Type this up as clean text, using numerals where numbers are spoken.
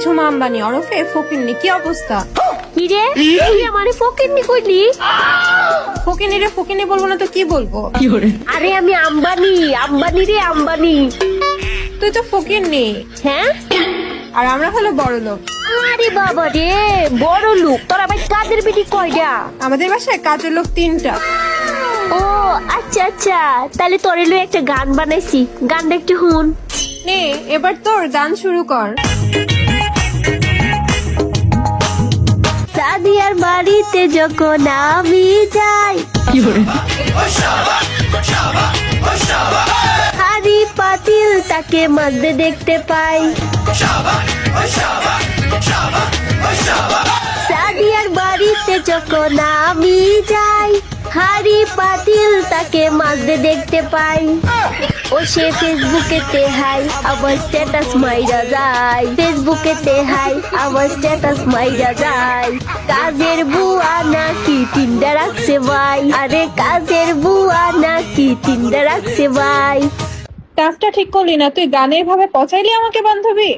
ঝুমা আম্বানি ওরফে ফকিন্নি। কি অবস্থা? কি রে তুই আমারে ফকিন্নি কইলি? ফকিন্নি রে ফকিন্নি বলবো না তো কি বলবো? আরে আমি আম্বানি, আম্বানি রে আম্বানি। তুই তো ফকিন্নি হ্যাঁ আর আমরা হলো বড় লোক। আরে বাবা রে বড় লোক, তোরা ভাই কাজের বেটি কয়টা? আমাদের বাসায় কাজের লোক 3টা। ও আচ্ছা আচ্ছা, তাহলে তোর এলো একটা গান বানাইছি, গানটা একটু শুন। নে এবার তোর গান শুরু কর। সাদিয়ার বাড়িতে যখন আমি যাই, হাড়ি পাতিল তাকে মধ্যে দেখতে পাই। সাদিয়ার বাড়িতে যখন আমি যাই, হাড়ি পাতিল তাকে মাঝে দেখতে পাই। ও সে ফেসবুকেতে হাই আমার স্ট্যাটাস মাইরা যায়, ফেসবুকেতে হাই আমার স্ট্যাটাস মাইরা যায়। কাজের বুয়া নাকি 3টা রাখছে ভাই, আরে কাজের বুয়া নাকি 3টা রাখছে ভাই। কাজটা ঠিক করলি না, তুই গানের ভাবে পচাইলি আমাকে বান্ধবী।